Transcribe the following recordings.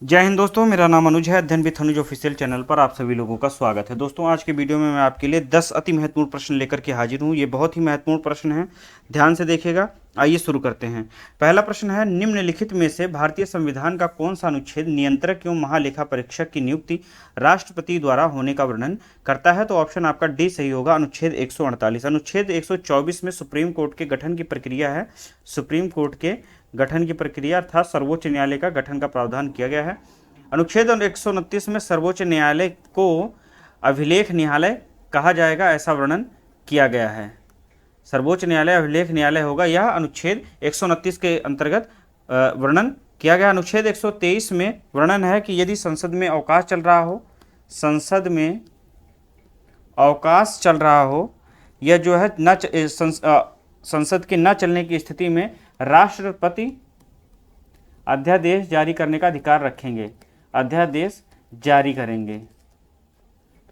जय हिंद दोस्तों, मेरा नाम अनुज है। अध्ययन विद अनुज ऑफिशियल चैनल पर आप सभी लोगों का स्वागत है। दोस्तों, आज के वीडियो में मैं आपके लिए 10 अति महत्वपूर्ण प्रश्न लेकर के हाजिर हूँ। ये बहुत ही महत्वपूर्ण प्रश्न हैं, ध्यान से देखिएगा। आइए शुरू करते हैं। पहला प्रश्न है, निम्नलिखित में से भारतीय संविधान का कौन सा अनुच्छेद नियंत्रक एवं महालेखा परीक्षक की नियुक्ति राष्ट्रपति द्वारा होने का वर्णन करता है? तो ऑप्शन आपका डी सही होगा, अनुच्छेद 148। अनुच्छेद 124 में सुप्रीम कोर्ट के गठन की प्रक्रिया है। सुप्रीम कोर्ट के गठन की प्रक्रिया अर्थात सर्वोच्च न्यायालय का गठन का प्रावधान किया गया है। अनुच्छेद 129 में सर्वोच्च न्यायालय को अभिलेख न्यायालय कहा जाएगा, ऐसा वर्णन किया गया है। सर्वोच्च न्यायालय अभिलेख न्यायालय होगा, यह अनुच्छेद 129 के अंतर्गत वर्णन किया गया। अनुच्छेद 123 में वर्णन है कि यदि संसद में अवकाश चल रहा हो, संसद में अवकाश चल रहा हो यह जो है संसद के न चलने की स्थिति में राष्ट्रपति अध्यादेश जारी करने का अधिकार रखेंगे, अध्यादेश जारी करेंगे।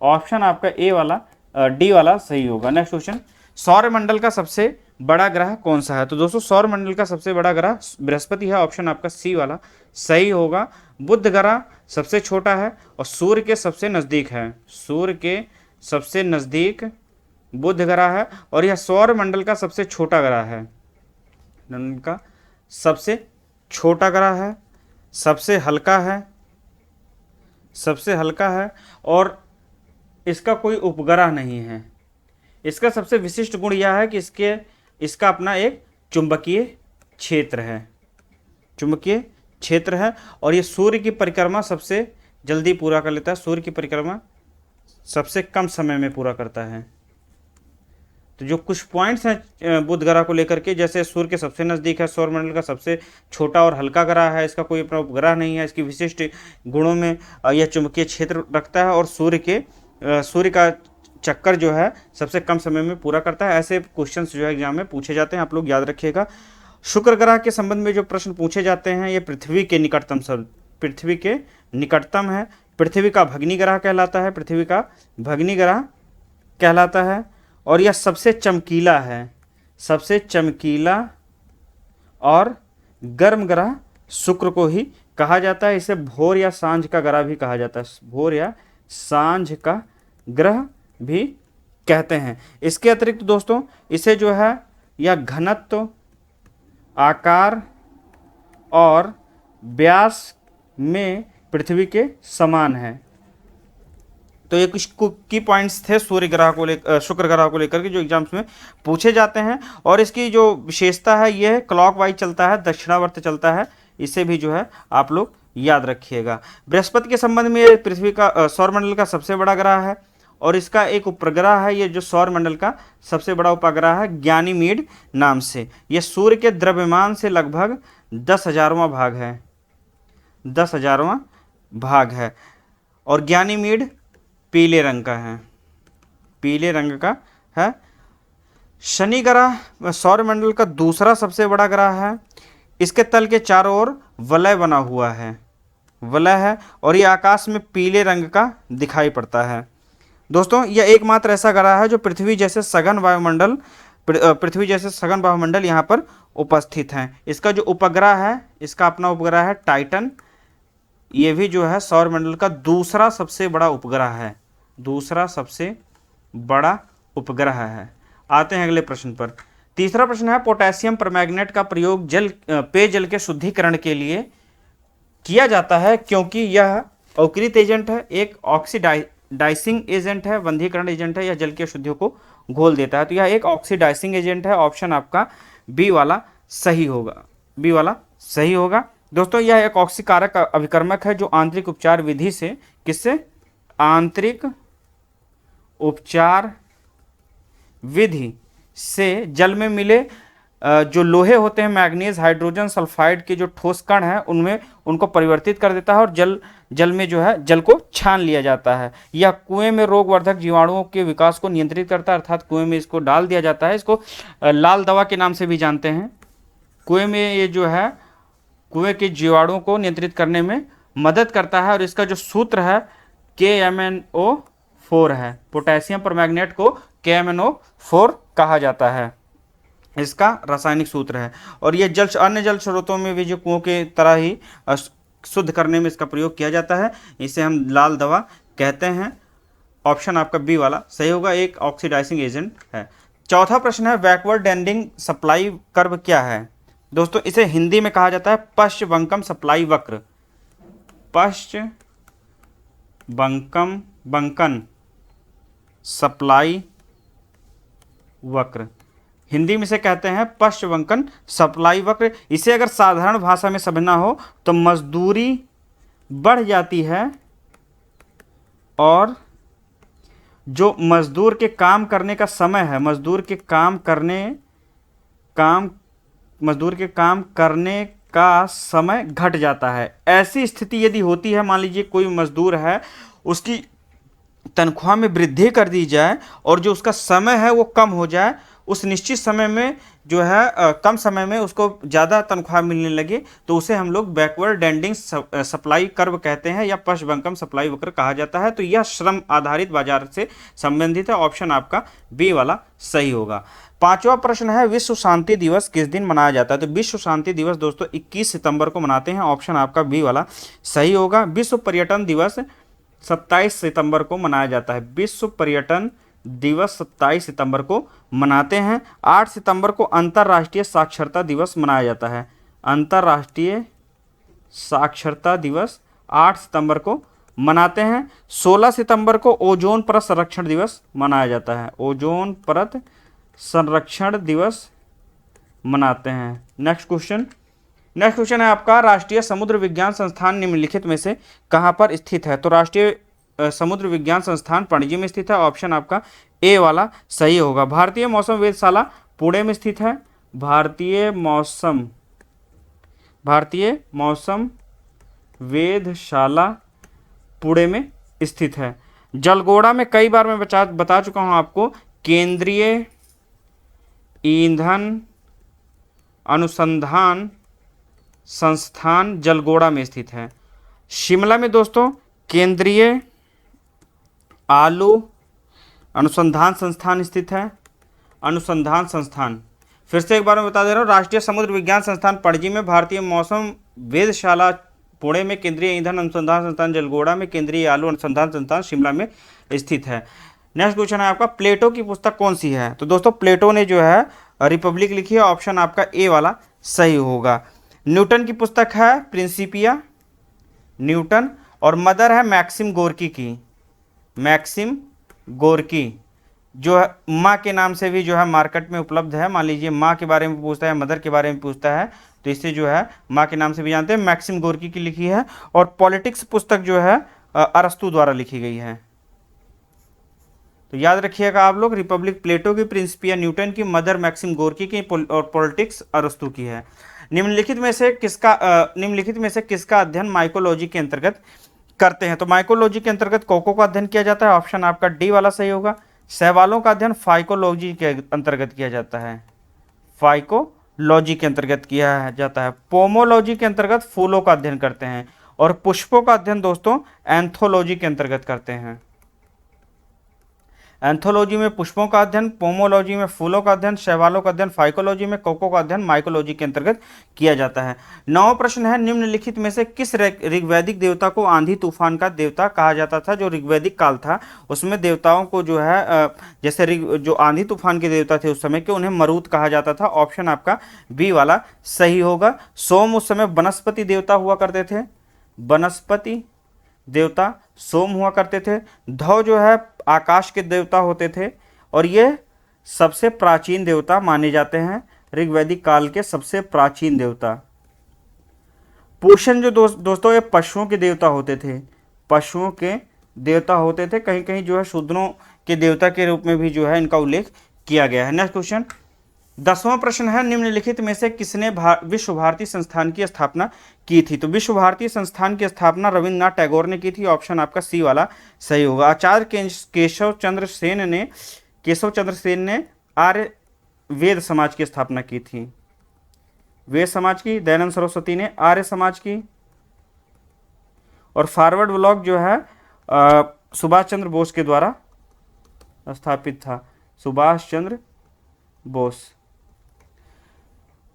ऑप्शन आपका ए वाला डी वाला सही होगा। नेक्स्ट क्वेश्चन, सौरमंडल का सबसे बड़ा ग्रह कौन सा है? तो दोस्तों, सौरमंडल का सबसे बड़ा ग्रह बृहस्पति है। ऑप्शन आपका सी वाला सही होगा। बुध ग्रह सबसे छोटा है और सूर्य के सबसे नज़दीक है। सूर्य के सबसे नज़दीक बुध ग्रह है और यह सौरमंडल का सबसे छोटा ग्रह है। मंडल का सबसे छोटा ग्रह है, सबसे हल्का है, सबसे हल्का है और इसका कोई उपग्रह नहीं है। इसका सबसे विशिष्ट गुण यह है कि इसका अपना एक चुंबकीय क्षेत्र है, चुंबकीय क्षेत्र है और ये सूर्य की परिक्रमा सबसे जल्दी पूरा कर लेता है। सूर्य की परिक्रमा सबसे कम समय में पूरा करता है। तो जो कुछ पॉइंट्स हैं बुध ग्रह को लेकर के, जैसे सूर्य के सबसे नज़दीक है, सौरमंडल का सबसे छोटा और हल्का ग्रह है, इसका कोई अपना उपग्रह नहीं है, इसकी विशिष्ट गुणों में यह चुंबकीय क्षेत्र रखता है और सूर्य का चक्कर जो है सबसे कम समय में पूरा करता है। ऐसे क्वेश्चन जो है एग्जाम में पूछे जाते हैं, आप लोग याद रखिएगा। शुक्र ग्रह के संबंध में जो प्रश्न पूछे जाते हैं ये पृथ्वी के निकटतम पृथ्वी के निकटतम है। पृथ्वी का भग्नी ग्रह कहलाता है, पृथ्वी का भग्नी ग्रह कहलाता है और यह सबसे चमकीला है, सबसे चमकीला और गर्म ग्रह शुक्र को ही कहा जाता है। इसे भोर या सांझ का ग्रह भी कहा जाता है, भोर या सांझ का ग्रह भी कहते हैं। इसके अतिरिक्त दोस्तों इसे जो है यह घनत्व, आकार और व्यास में पृथ्वी के समान है। तो ये कुछ की पॉइंट्स थे सूर्य ग्रह को लेकर, शुक्र ग्रह को लेकर के जो एग्जाम्स में पूछे जाते हैं। और इसकी जो विशेषता है ये क्लॉकवाइज चलता है, दक्षिणावर्त चलता है। इसे भी जो है आप लोग याद रखिएगा। बृहस्पति के संबंध में पृथ्वी का सौरमंडल का सबसे बड़ा ग्रह है और इसका एक उपग्रह है। ये जो सौरमंडल का सबसे बड़ा उपग्रह है गैनीमीड नाम से। यह सूर्य के द्रव्यमान से लगभग 10,000वां भाग है, 10,000वां भाग है और गैनीमीड पीले रंग का है, पीले रंग का है। शनि ग्रह सौरमंडल का दूसरा सबसे बड़ा ग्रह है। इसके तल के चारों ओर वलय बना हुआ है, वलय है और ये आकाश में पीले रंग का दिखाई पड़ता है। दोस्तों, यह एकमात्र ऐसा ग्रह है जो पृथ्वी जैसे सघन वायुमंडल यहाँ पर उपस्थित हैं। इसका जो उपग्रह है, इसका अपना उपग्रह है टाइटन। ये भी जो है सौरमंडल का दूसरा सबसे बड़ा उपग्रह है, दूसरा सबसे बड़ा उपग्रह है। आते हैं अगले प्रश्न पर। तीसरा प्रश्न है, पोटेशियम परमैंगनेट का प्रयोग पेयजल के शुद्धिकरण के लिए किया जाता है क्योंकि यह अवकृत एजेंट है, एक ऑक्सीडाइसिंग एजेंट है, बंधीकरण एजेंट है, यह जल की अशुद्धियों को घोल देता है। तो यह एक ऑक्सीडाइसिंग एजेंट है। ऑप्शन आपका बी वाला सही होगा, बी वाला सही होगा। दोस्तों, यह एक ऑक्सीकारक अभिकर्मक है जो आंतरिक उपचार विधि से, किससे? आंतरिक उपचार विधि से जल में मिले जो लोहे होते हैं, मैग्नीज, हाइड्रोजन सल्फाइड के जो ठोस कण हैं उनमें उनको परिवर्तित कर देता है और जल में जो है जल को छान लिया जाता है। यह कुएं में रोगवर्धक जीवाणुओं के विकास को नियंत्रित करता है, अर्थात कुएं में इसको डाल दिया जाता है। इसको लाल दवा के नाम से भी जानते हैं। कुएं में ये जो है कुएं के जीवाणुओं को नियंत्रित करने में मदद करता है और इसका जो सूत्र है KMnO4 है। पोटेशियम परमैंगनेट को KMnO4 कहा जाता है, इसका रासायनिक सूत्र है। और ये अन्य जल स्रोतों में भी जो कुओं के तरह ही शुद्ध करने में इसका प्रयोग किया जाता है, इसे हम लाल दवा कहते हैं। ऑप्शन आपका बी वाला सही होगा, एक ऑक्सीडाइजिंग एजेंट है। चौथा प्रश्न है बैकवर्ड डेंडिंग सप्लाई कर्व क्या है? दोस्तों इसे हिंदी में कहा जाता है पश्च बंकम सप्लाई वक्र। पश्च बंकन सप्लाई वक्र, हिंदी में से कहते हैं पश्च बंकन सप्लाई वक्र। इसे अगर साधारण भाषा में समझना हो तो मजदूरी बढ़ जाती है और जो मजदूर के काम करने का समय है, मजदूर के काम करने का समय घट जाता है। ऐसी स्थिति यदि होती है, मान लीजिए कोई मजदूर है, उसकी तनख्वाह में वृद्धि कर दी जाए और जो उसका समय है वो कम हो जाए, उस निश्चित समय में जो है कम समय में उसको ज़्यादा तनख्वाह मिलने लगे, तो उसे हम लोग बैकवर्ड डेंडिंग सप्लाई कर्व कहते हैं या पश्च बंकम सप्लाई वक्र कहा जाता है। तो यह श्रम आधारित बाजार से संबंधित है। ऑप्शन आपका बी वाला सही होगा। पांचवा प्रश्न है विश्व शांति दिवस किस दिन मनाया जाता है? तो विश्व शांति दिवस दोस्तों 21 सितंबर को मनाते हैं। ऑप्शन आपका बी वाला सही होगा। विश्व पर्यटन दिवस 27 सितंबर को मनाया जाता है। विश्व पर्यटन दिवस 27 सितंबर को मनाते हैं। 8 सितंबर को अंतर्राष्ट्रीय साक्षरता दिवस मनाया जाता है। अंतर्राष्ट्रीय साक्षरता दिवस 8 सितंबर को मनाते हैं। 16 सितंबर को ओजोन परत संरक्षण दिवस मनाया जाता है। ओजोन परत संरक्षण दिवस मनाते हैं। नेक्स्ट क्वेश्चन है आपका राष्ट्रीय समुद्र विज्ञान संस्थान निम्नलिखित में से कहां पर स्थित है? तो राष्ट्रीय समुद्र विज्ञान संस्थान पणजी में स्थित है। ऑप्शन आपका ए वाला सही होगा। भारतीय मौसम वेधशाला पुणे में स्थित है। भारतीय मौसम वेधशाला पुणे में स्थित है। जलगोड़ा में कई बार मैं बता चुका हूं आपको, केंद्रीय ईंधन अनुसंधान संस्थान जलगोड़ा में स्थित है। शिमला में दोस्तों केंद्रीय आलू अनुसंधान संस्थान स्थित है। अनुसंधान संस्थान, फिर से एक बार मैं बता दे रहा हूँ, राष्ट्रीय समुद्र विज्ञान संस्थान पणजी में, भारतीय मौसम वेधशाला पुणे में, केंद्रीय ईंधन अनुसंधान संस्थान जलगोड़ा में, केंद्रीय आलू अनुसंधान संस्थान शिमला में स्थित है। नेक्स्ट क्वेश्चन है आपका प्लेटो की पुस्तक कौन सी है? तो दोस्तों प्लेटो ने जो है रिपब्लिक लिखी है। ऑप्शन आपका ए वाला सही होगा। न्यूटन की पुस्तक है प्रिंसिपिया, न्यूटन, और मदर है मैक्सिम गोर्की की। मैक्सिम गोर्की जो है माँ के नाम से भी जो है मार्केट में उपलब्ध है। मान लीजिए माँ के बारे में पूछता है, मदर के बारे में पूछता है, तो इसे जो है माँ के नाम से भी जानते हैं। मैक्सिम गोर्की की लिखी है। और पॉलिटिक्स पुस्तक जो है अरस्तु द्वारा लिखी गई है। तो याद रखिएगा आप लोग, रिपब्लिक प्लेटो की, प्रिंसिपिया न्यूटन की, मदर मैक्सिम गोर्की की, और पॉलिटिक्स अरस्तु की है। निम्नलिखित में से किसका अध्ययन माइकोलॉजी के अंतर्गत करते हैं? तो माइकोलॉजी के अंतर्गत कोको का अध्ययन किया जाता है। ऑप्शन आपका डी वाला सही होगा। शैवालों का अध्ययन फाइकोलॉजी के अंतर्गत किया जाता है। फाइकोलॉजी के अंतर्गत किया जाता है। पोमोलॉजी के अंतर्गत फूलों का अध्ययन करते हैं। और पुष्पों का अध्ययन दोस्तों एंथोलॉजी के अंतर्गत करते हैं। एंथोलॉजी में पुष्पों का अध्ययन, पोमोलॉजी में फूलों का अध्ययन, शैवालों का अध्ययन फाइकोलॉजी में, कोको का अध्ययन माइकोलॉजी के अंतर्गत किया जाता है। 9वां प्रश्न है निम्नलिखित में से किस ऋग्वैदिक देवता को आंधी तूफान का देवता कहा जाता था? जो ऋग्वैदिक काल था उसमें देवताओं को जो है जैसे जो आंधी तूफान के देवता थे उस समय के, उन्हें मरुत कहा जाता था। ऑप्शन आपका बी वाला सही होगा। सोम उस समय वनस्पति देवता हुआ करते थे। वनस्पति देवता सोम हुआ करते थे। ध्रुव जो है आकाश के देवता होते थे और ये सबसे प्राचीन देवता माने जाते हैं, ऋग्वैदिक काल के सबसे प्राचीन देवता। पूषण जो दोस्तों ये पशुओं के देवता होते थे। पशुओं के देवता होते थे। कहीं कहीं जो है शूद्रों के देवता के रूप में भी जो है इनका उल्लेख किया गया है। नेक्स्ट क्वेश्चन 10वां प्रश्न है निम्नलिखित में से किसने विश्व भारती संस्थान की स्थापना की थी? तो विश्व भारती संस्थान की स्थापना रविन्द्रनाथ टैगोर ने की थी। ऑप्शन आपका सी वाला सही होगा। आचार्य केशव चंद्र सेन ने आर्य वेद समाज की स्थापना की थी। वेद समाज की। दयानंद सरस्वती ने आर्य समाज की। और फॉरवर्ड ब्लॉक जो है सुभाष चंद्र बोस के द्वारा स्थापित था। सुभाष चंद्र बोस।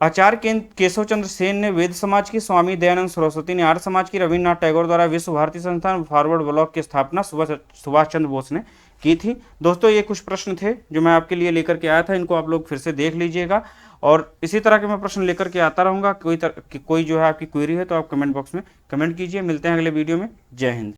आचार्य केशव चंद्र सेन ने वेद समाज की, स्वामी दयानंद सरस्वती ने आर्य समाज की, रविन्द्रनाथ टैगोर द्वारा विश्व भारती संस्थान फॉरवर्ड ब्लॉक की स्थापना सुभाष चंद्र बोस ने की थी। दोस्तों ये कुछ प्रश्न थे जो मैं आपके लिए लेकर के आया था, इनको आप लोग फिर से देख लीजिएगा और इसी तरह के मैं प्रश्न लेकर के आता रहूंगा। कोई जो है आपकी क्वेरी है तो आप कमेंट बॉक्स में कमेंट कीजिए। मिलते हैं अगले वीडियो में। जय हिंद।